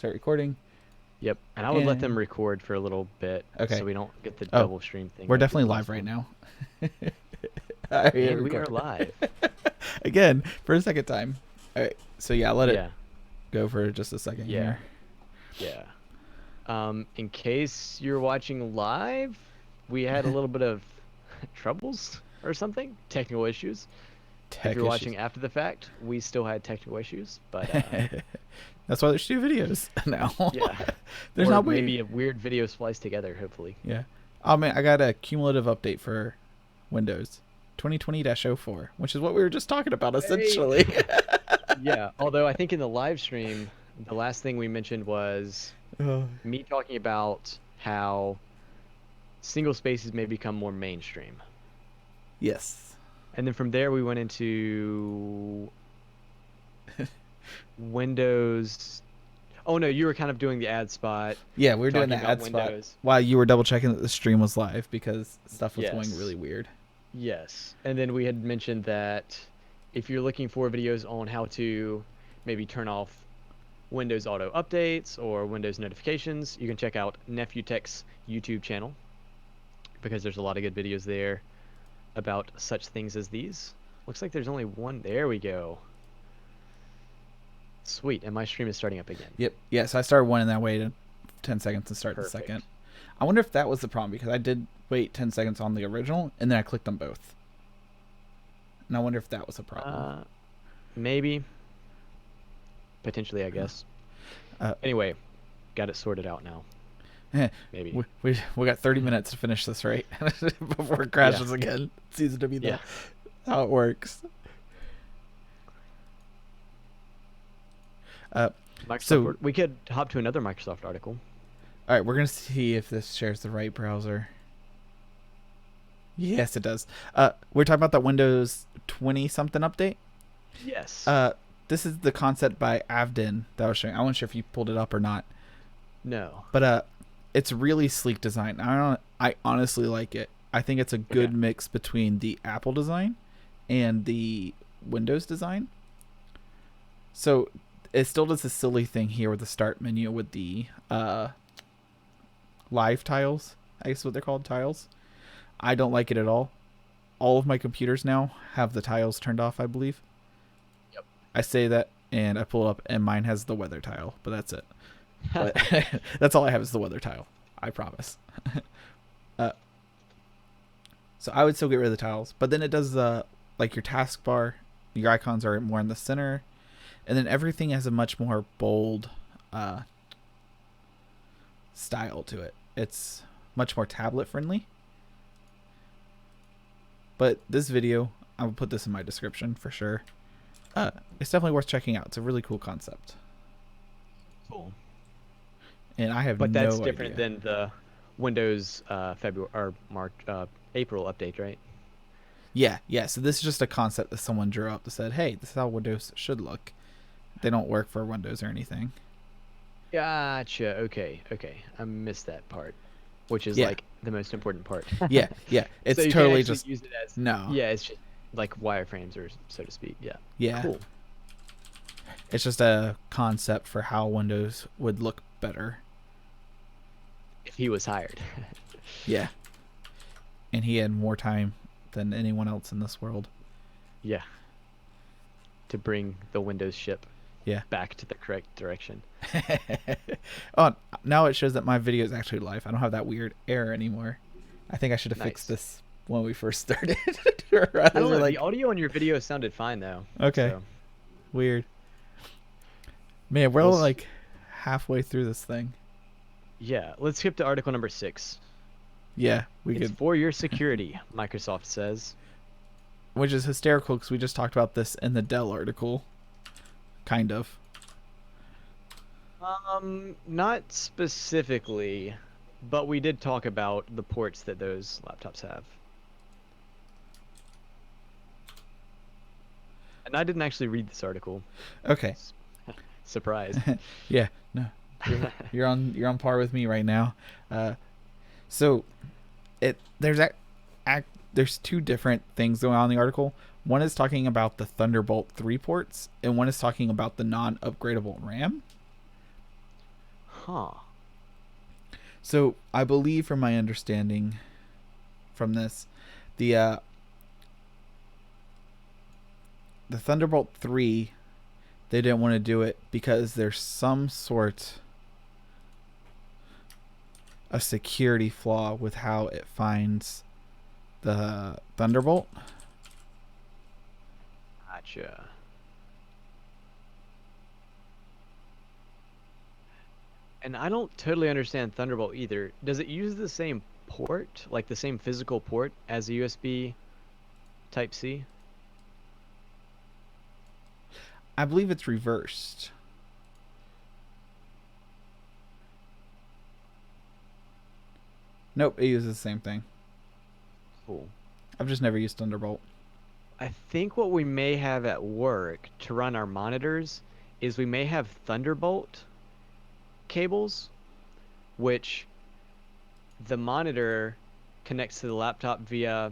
Start recording. Yep, and I would let them record for a little bit Okay. so we don't get the Oh, double stream thing. we're like definitely the live last right one. now. All right, And we are record. live. Again, for a second time. All right. So yeah, let it Yeah, go for just a second yeah, here. yeah. In case you're watching live, we had a little bit of troubles or something, technical issues. If Tech you're issues. watching after the fact, we still had technical issues, but That's why there's two videos now. yeah. There's Or not weird. maybe a weird video spliced together, hopefully. Yeah. Oh man, I got a cumulative update for Windows 2020-04, which is what we were just talking about Hey. essentially. Yeah, although I think in the live stream, the last thing we mentioned was Oh, me talking about how single spaces may become more mainstream. yes. And then from there, we went into Windows. Oh, no, you were kind of doing the ad spot, Yeah, we were doing talking the about ad spot Windows. while you were double checking that the stream was live because stuff was going Yes. really weird. Yes. And then we had mentioned that if you're looking for videos on how to maybe turn off Windows auto updates or Windows notifications, you can check out Nephew Tech's YouTube channel because there's a lot of good videos there about such things as these. Looks like there's only one. There we go. Sweet. And my stream is starting up again. Yep. Yeah, so I started one in that way to 10 seconds to start Perfect. the second. I wonder if that was the problem because I did wait 10 seconds on the original and then I clicked on both. And I wonder if that was a problem. Maybe. Potentially, I guess. Anyway, got it sorted out now. Maybe. We got 30 minutes to finish this, right? Before it crashes again. It seems to be how it works. Microsoft. We could hop to another Microsoft article. All right, we're going to see if this shares the right browser. Yes, it does. We're talking about that Windows 20 something update. Yes. This is the concept by Avden that I was showing. I wasn't sure if you pulled it up or not. No. But it's really sleek design. I honestly like it. I think it's a good mix between the Apple design and the Windows design. So it still does the silly thing here with the start menu with the live tiles. I guess what they're called, tiles. I don't like it at all. All of my computers now have the tiles turned off, I believe. Yep. I say that and I pull it up and mine has the weather tile, but that's it. But that's all I have is the weather tile. I promise. So I would still get rid of the tiles, but then it does like your taskbar, your icons are more in the center, and then everything has a much more bold style to it. It's much more tablet friendly. But this video, I will put this in my description for sure. It's definitely worth checking out. It's a really cool concept. Cool. And I have But no that's different idea. than the Windows February or March, April update, right? Yeah. So this is just a concept that someone drew up that said, hey, this is how Windows should look. They don't work for Windows or anything. Gotcha. Okay. I missed that part, which is like the most important part. Yeah. It's so you totally can't just use it as no. Yeah, it's just like wireframes or so to speak. Yeah. Yeah. Cool. It's just a concept for how Windows would look better. If he was hired. Yeah. And he had more time than anyone else in this world. Yeah. To bring the Windows ship back to the correct direction. Oh, now it shows that my video is actually live. I don't have that weird error anymore. I think I should have fixed this when we first started. I don't know, the audio on your video sounded fine though. Okay. So. Weird. Man, we're like halfway through this thing. Yeah, let's skip to article number 6. Yeah, it's for your security, Microsoft says. Which is hysterical because we just talked about this in the Dell article. Kind of. Not specifically, but we did talk about the ports that those laptops have. And I didn't actually read this article. Okay. Surprise. Yeah, no. You're on par with me right now. So there's two different things going on in the article. One is talking about the Thunderbolt 3 ports, and one is talking about the non-upgradable RAM. Huh. So I believe, from my understanding from this, the the Thunderbolt 3, they didn't want to do it because there's some sort of security flaw with how it finds the Thunderbolt. Gotcha. And I don't totally understand Thunderbolt either. Does it use the same port, like the same physical port as a USB Type-C? I believe it's reversed. Nope, it uses the same thing. Cool. I've just never used Thunderbolt. I think what we may have at work to run our monitors is we may have Thunderbolt cables, which the monitor connects to the laptop via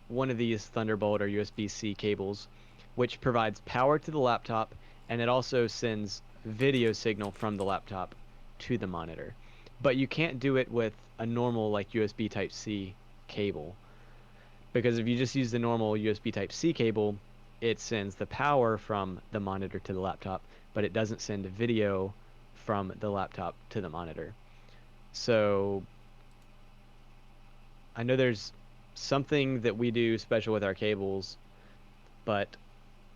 one of these Thunderbolt or USB-C cables, which provides power to the laptop, and it also sends video signal from the laptop to the monitor. But you can't do it with a normal like USB Type-C cable, because if you just use the normal USB Type-C cable, it sends the power from the monitor to the laptop, but it doesn't send video from the laptop to the monitor. So I know there's something that we do special with our cables, but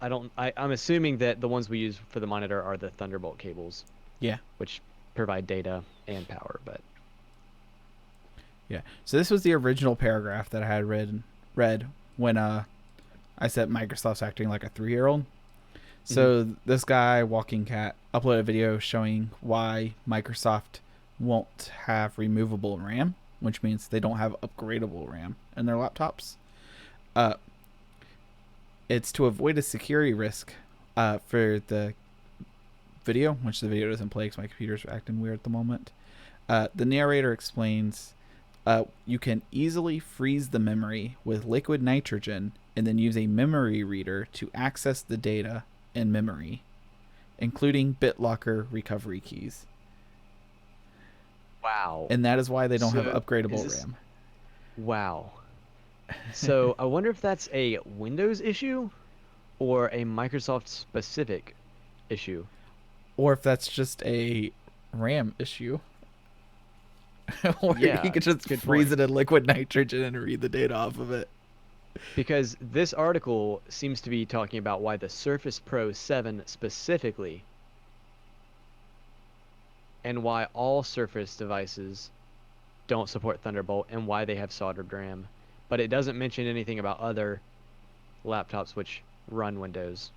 I'm assuming that the ones we use for the monitor are the Thunderbolt cables. Yeah. Which provide data and power, but yeah. So this was the original paragraph that I had read when I said Microsoft's acting like a 3-year-old. So this guy, Walking Cat, uploaded a video showing why Microsoft won't have removable RAM, which means they don't have upgradable RAM in their laptops. It's to avoid a security risk for the video, which the video doesn't play because my computer's acting weird at the moment. The narrator explains you can easily freeze the memory with liquid nitrogen and then use a memory reader to access the data in memory, including BitLocker recovery keys. wow. And that is why they don't have So, upgradable is this- RAM. Wow. So I wonder if that's a Windows issue or a Microsoft specific issue. Or if that's just a RAM issue. Or Yeah, you could just good freeze point. it in liquid nitrogen and read the data off of it. Because this article seems to be talking about why the Surface Pro 7 specifically, and why all Surface devices don't support Thunderbolt, and why they have soldered RAM. But it doesn't mention anything about other laptops which run Windows.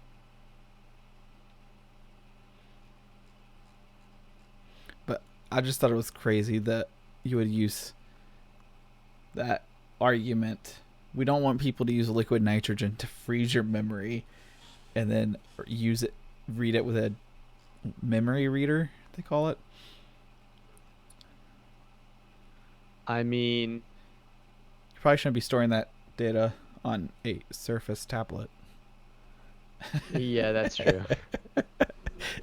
But I just thought it was crazy that you would use that argument. We don't want people to use liquid nitrogen to freeze your memory and then use it, read it with a memory reader, they call it. I mean, You probably shouldn't be storing that data on a Surface tablet. yeah, that's true.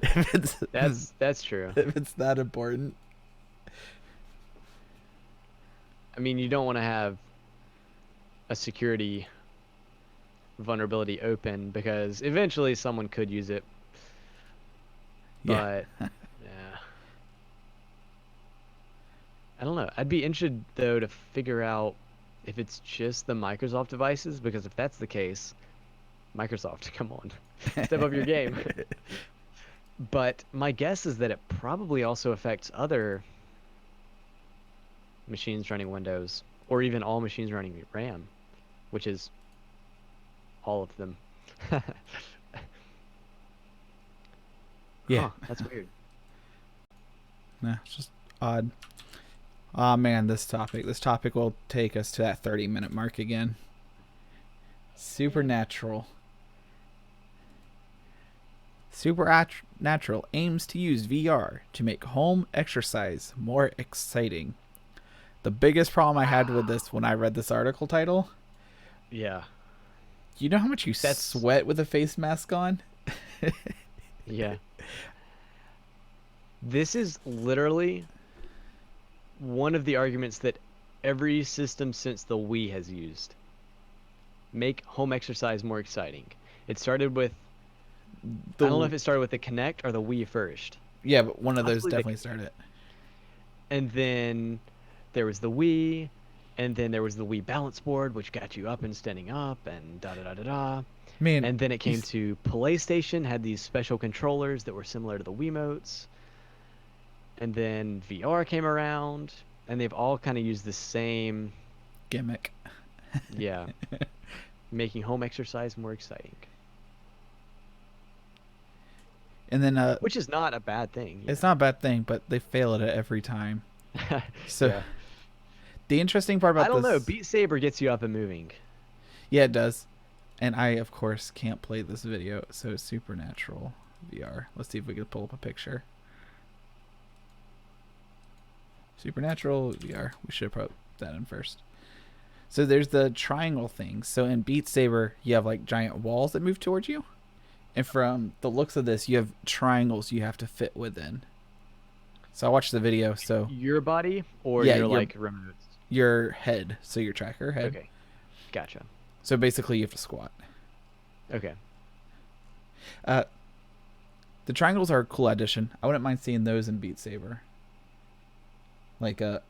If it's That's true. if it's that important. I mean, you don't want to have a security vulnerability open because eventually someone could use it. Yeah. But yeah. I don't know. I'd be interested though to figure out if it's just the Microsoft devices, because if that's the case, Microsoft, come on. Step up your game. But my guess is that it probably also affects other machines running Windows, or even all machines running RAM, which is all of them. Yeah. Huh, that's weird. Nah, it's just odd. Oh man, this topic will take us to that 30-minute mark again. Supernatural aims to use VR to make home exercise more exciting. The biggest problem I had with this when I read this article title, Yeah. you know how much you That's- sweat with a face mask on? Yeah. This is literally one of the arguments that every system since the Wii has used. Make home exercise more exciting. It started with, I don't know if it started with the Kinect or the Wii first. Yeah, but one of those Possibly the definitely started. And then there was the Wii, and then there was the Wii balance board, which got you up and standing up, and da da da da da. Man, And then it came to PlayStation, had these special controllers that were similar to the Wiimotes. And then VR came around, and they've all kind of used the same gimmick. Yeah, making home exercise more exciting. And then Which is not a bad thing. It's not a bad thing, but they fail at it every time. So yeah. the interesting part about I don't this, know, Beat Saber gets you up and moving. Yeah, it does. And I, of course, can't play this video, so Supernatual VR. Let's see if we can pull up a picture. Supernatural VR. We should have put that in first. So there's the triangle thing. So in Beat Saber, you have like giant walls that move towards you. And from the looks of this, you have triangles you have to fit within. So I watched the video. So your body or yeah, your like remotes? Your head. So your tracker head. Okay. Gotcha. So basically you have to squat. Okay. The triangles are a cool addition. I wouldn't mind seeing those in Beat Saber. Like a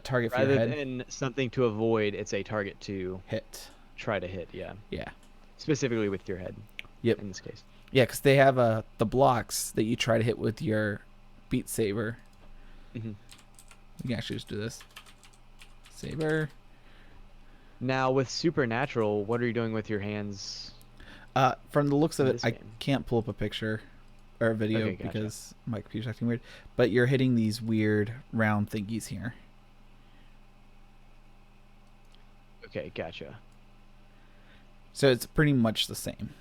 target for your head. Rather than something to avoid, it's a target to hit. Try to hit, yeah. Yeah. Specifically with your head. Yep. In this case. Yeah, because they have the blocks that you try to hit with your Beat Saber. Mm-hmm. We can actually just do this. Saber. Now with Supernatural, what are you doing with your hands? From the looks of it, I game? can't pull up a picture or a video Okay, gotcha. because my computer's acting weird. But you're hitting these weird round thingies here. Okay, gotcha. So it's pretty much the same.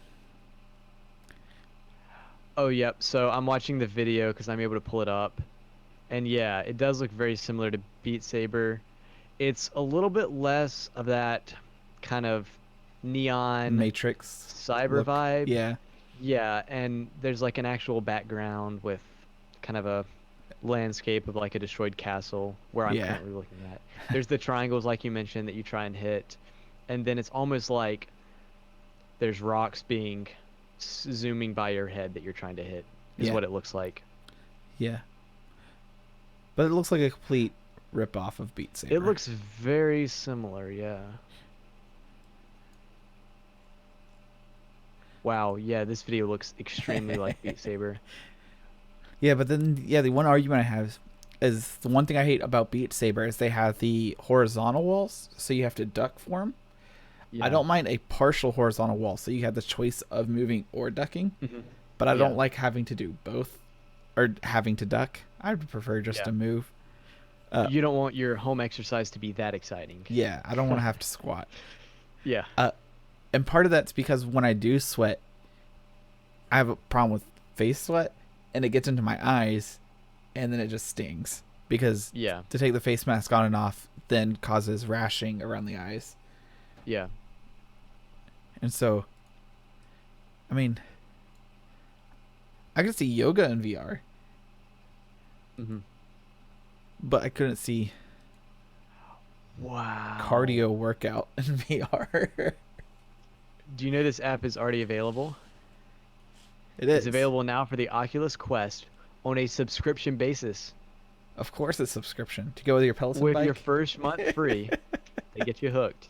Oh, yep. So I'm watching the video because I'm able to pull it up. And yeah, it does look very similar to Beat Saber. It's a little bit less of that kind of neon Matrix cyber look. vibe. Yeah. Yeah, and there's like an actual background with kind of a landscape of like a destroyed castle where I'm currently looking at. There's the triangles like you mentioned that you try and hit. And then it's almost like there's rocks being zooming by your head that you're trying to hit is what it looks like. Yeah. But it looks like a complete rip-off of Beat Saber. It looks very similar, yeah. Wow, yeah, this video looks extremely like Beat Saber. Yeah, but then, the one argument I have is the one thing I hate about Beat Saber is they have the horizontal walls, so you have to duck for them. Yeah. I don't mind a partial horizontal wall, so you have the choice of moving or ducking, but I don't like having to do both or having to duck. I would prefer just to move. You don't want your home exercise to be that exciting. Yeah, I don't want to have to squat. Yeah. And part of that's because when I do sweat, I have a problem with face sweat, and it gets into my eyes, and then it just stings. Because to take the face mask on and off then causes rashing around the eyes. Yeah. And so, I mean, I could see yoga in VR. But I couldn't see cardio workout in VR. Do you know this app is already available? It is. It's available now for the Oculus Quest on a subscription basis. Of course it's subscription. To go with your Peloton with bike? Your first month free. They get you hooked.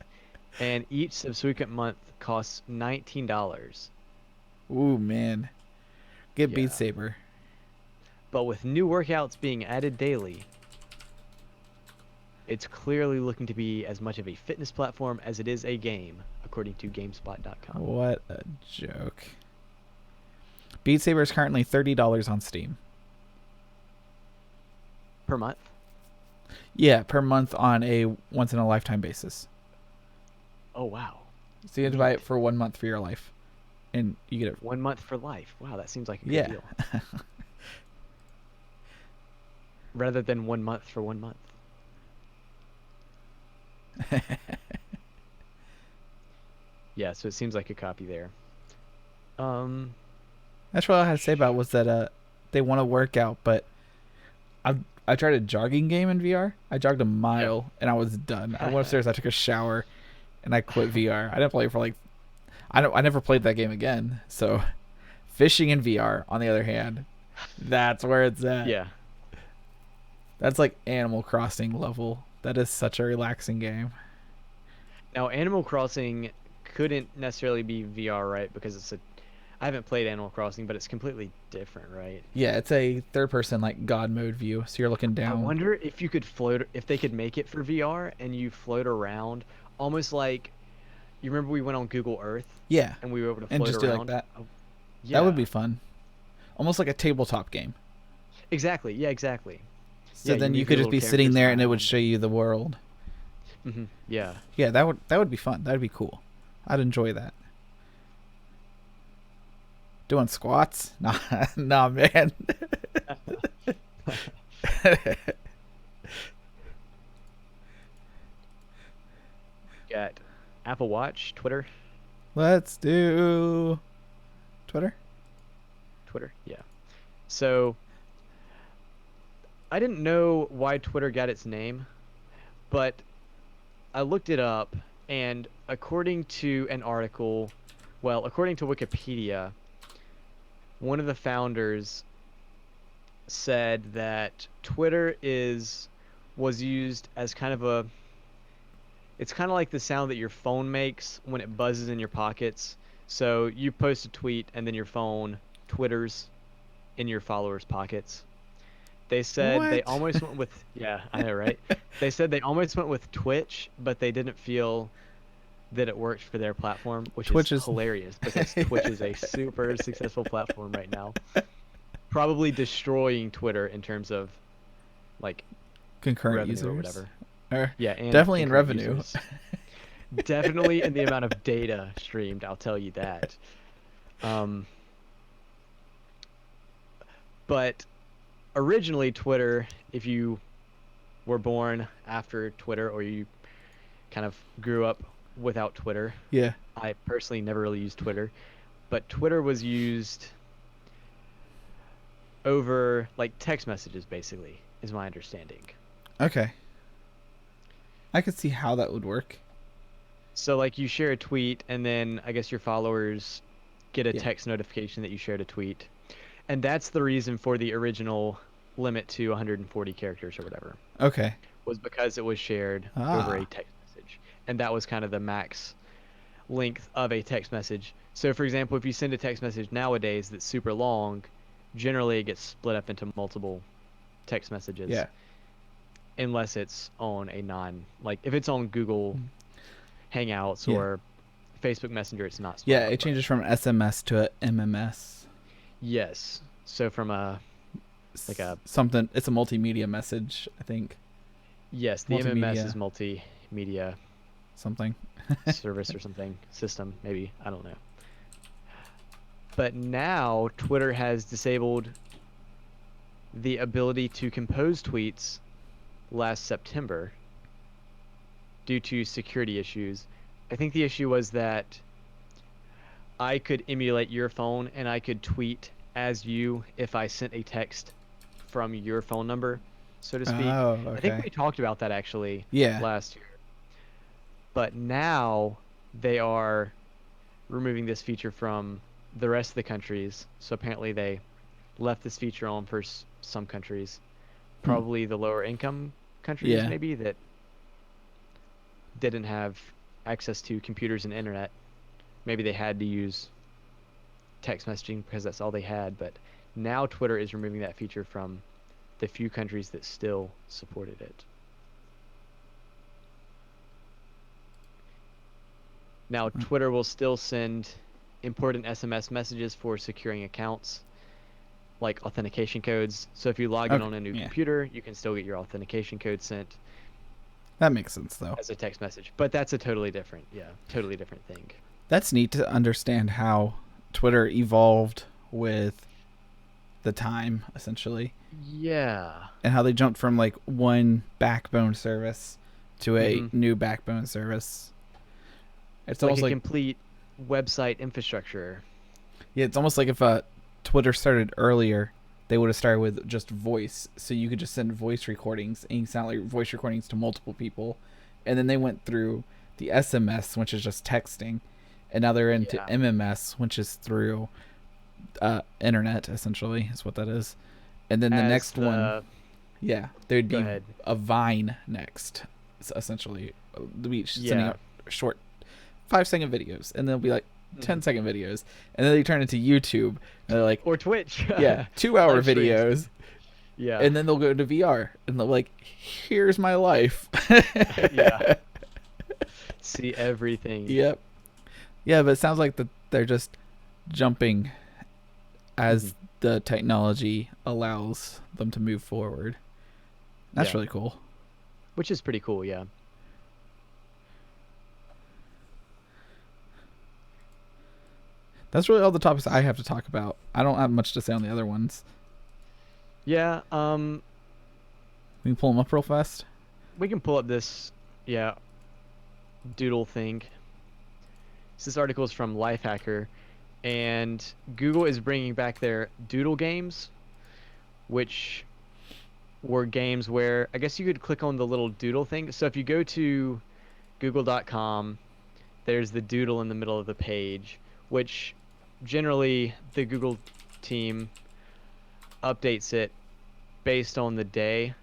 And each subsequent month costs $19. Ooh, man. Get Beat Saber. But with new workouts being added daily, it's clearly looking to be as much of a fitness platform as it is a game, according to GameSpot.com. What a joke. Beat Saber is currently $30 on Steam. Per month? Yeah, per month on a once-in-a-lifetime basis. Oh, wow. So you have to buy it for 1 month for your life. And you get it. 1 month for life. Wow, that seems like a good deal. Rather than 1 month for 1 month. Yeah, so it seems like a copy there. That's what I had to say about it was that they want to work out, but I tried a jogging game in VR. I jogged a mile and I was done. I went upstairs, I took a shower, and I quit VR. I didn't play it for like I never played that game again. So fishing in VR, on the other hand, that's where it's at. Yeah. That's like Animal Crossing level. That is such a relaxing game. Now, Animal Crossing couldn't necessarily be VR, right? Because I haven't played Animal Crossing, but it's completely different, right? Yeah, it's a third person like God mode view. So you're looking down. I wonder if you could float, if they could make it for VR and you float around, almost like, you remember we went on Google Earth? Yeah. And we were able to float And just around? do like that. Oh, yeah. That would be fun. Almost like a tabletop game. Exactly. Yeah, exactly. So Yeah, then you move could your just be little sitting characters there and it would around. show you the world. Yeah. Yeah, that would be fun. That'd be cool. I'd enjoy that. Doing squats? Nah, nah, man. Got Apple Watch, Twitter. Let's do Twitter. Yeah. So I didn't know why Twitter got its name, but I looked it up, and according to an article, well, according to Wikipedia, one of the founders said that Twitter was used as kind of a, it's kind of like the sound that your phone makes when it buzzes in your pockets. So you post a tweet and then your phone twitters in your followers' pockets. They said they What? almost went with, yeah, I know, right? They said they almost went with Twitch, but they didn't feel that it worked for their platform, which Twitch is is hilarious because Twitch is a super successful platform right now. Probably destroying Twitter in terms of like Concurrent revenue users. or whatever. Or Yeah, and definitely in concurrent revenue. users. Definitely in the amount of data streamed, I'll tell you that. But originally Twitter, if you were born after Twitter or you kind of grew up without Twitter, Yeah. I personally never really used Twitter, but Twitter was used over like text messages basically, is my understanding. Okay. I could see how that would work. So like you share a tweet and then I guess your followers get a Yeah. text notification that you shared a tweet. And that's the reason for the original limit to 140 characters or whatever, Okay. was because it was shared over a text message. And that was kind of the max length of a text message. So for example, if you send a text message nowadays that's super long, generally it gets split up into multiple text messages. Yeah. Unless it's on a like if it's on Google Hangouts or Facebook Messenger, it's not split Yeah, up, it changes from SMS to a MMS. Yes. So from a something. It's a multimedia message, I think. yes, the MMS multimedia. is multimedia Something. service or something, system maybe, I don't know. But now Twitter has disabled the ability to compose tweets last September due to security issues. I think the issue was that I could emulate your phone and I could tweet as you if I sent a text from your phone number, so to speak. Oh, I think okay. we talked about that actually Yeah. last year. But now they are removing this feature from the rest of the countries. So apparently they left this feature on for some countries, probably the lower income countries Yeah. maybe that didn't have access to computers and internet. Maybe they had to use text messaging because that's all they had. But now Twitter is removing that feature from the few countries that still supported it. Now Twitter will still send important SMS messages for securing accounts, like authentication codes. So if you log in Okay, on a new yeah. computer, you can still get your authentication code sent That makes sense, though. as a text message. But that's a totally different thing. That's neat to understand how Twitter evolved with the time, essentially, Yeah. and how they jumped from like one backbone service to a Mhm. new backbone service. It's Like almost a like complete website infrastructure. yeah, it's almost like if Twitter started earlier they would have started with just voice, so you could just send voice recordings, and you sound like voice recordings to multiple people. And then they went through the SMS, which is just texting, and now they're into Yeah. MMS, which is through internet, essentially, is what that is. And then the As next one, yeah, there'd Go be ahead. a Vine next, essentially. We each sending Yeah. out short 5-second videos, and they'll be like Mhm. 10-second videos, and then they turn into YouTube, and they're like, Or Twitch. yeah, 2-hour Live streams. videos, Yeah. and then they'll go to VR, and they're like, here's my life. Yeah. See everything. Yep. Yeah, but it sounds like they're just jumping as Mhm. the technology allows them to move forward. That's Yeah. really cool. Which is pretty cool, yeah. That's really all the topics I have to talk about. I don't have much to say on the other ones. Yeah, We can pull them up real fast. we can pull up this, yeah, doodle thing. This article is from Lifehacker, and Google is bringing back their doodle games, which were games where I guess you could click on the little doodle thing. So if you go to google.com, there's the doodle in the middle of the page, which generally the Google team updates it based on the day.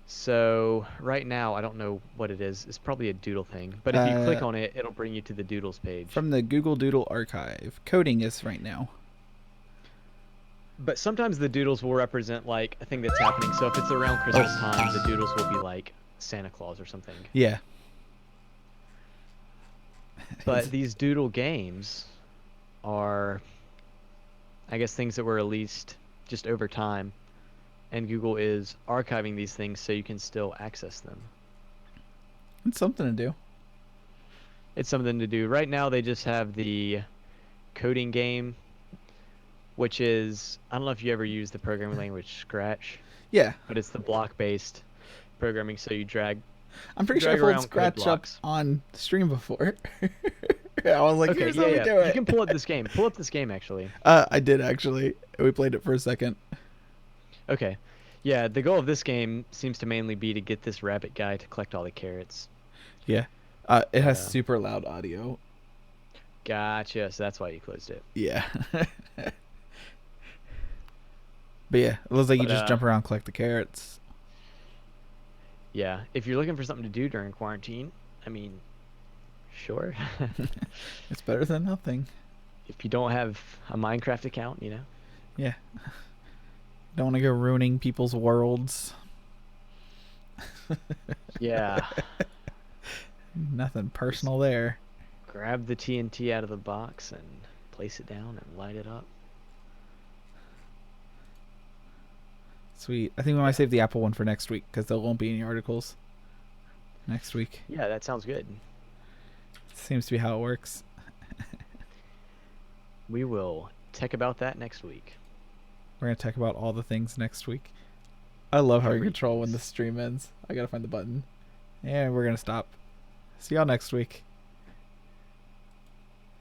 So right now, I don't know what it is. It's probably a doodle thing. But if you click on it, it'll bring you to the doodles page. From the Google Doodle archive. Coding is right now. But sometimes the doodles will represent like a thing that's happening. So if it's around Christmas time, the doodles will be like Santa Claus or something. Yeah. But these doodle games are, I guess, things that were released just over time. And Google is archiving these things so you can still access them. It's something to do. It's something to do. Right now, they just have the coding game, which is, I don't know if you ever use the programming language Scratch, Yeah. but it's the block-based programming. So you drag. I'm pretty sure Drag I've pulled around code Scratch up blocks. on stream before. I was like, Okay, here's how we do You it. can pull up this game. Pull up this game, actually. I did, actually. We played it for a second. Okay. Yeah, the goal of this game seems to mainly be to get this rabbit guy to collect all the carrots. Yeah. It has Yeah. super loud audio. Gotcha. So that's why you closed it. Yeah. But yeah, it looks like you But, just jump around, collect the carrots. Yeah. If you're looking for something to do during quarantine, I mean, sure. It's better than nothing. If you don't have a Minecraft account, you know. Yeah. Don't want to go ruining people's worlds. Yeah. Nothing personal there. Grab the TNT out of the box and place it down and light it up. Sweet. I think we might save the Apple one for next week because there won't be any articles next week. Yeah, that sounds good. Seems to be how it works. We will tech about that next week. We're going to talk about all the things next week. I love how you Every control when the piece. stream ends. I got to find the button. And we're going to stop. See y'all next week.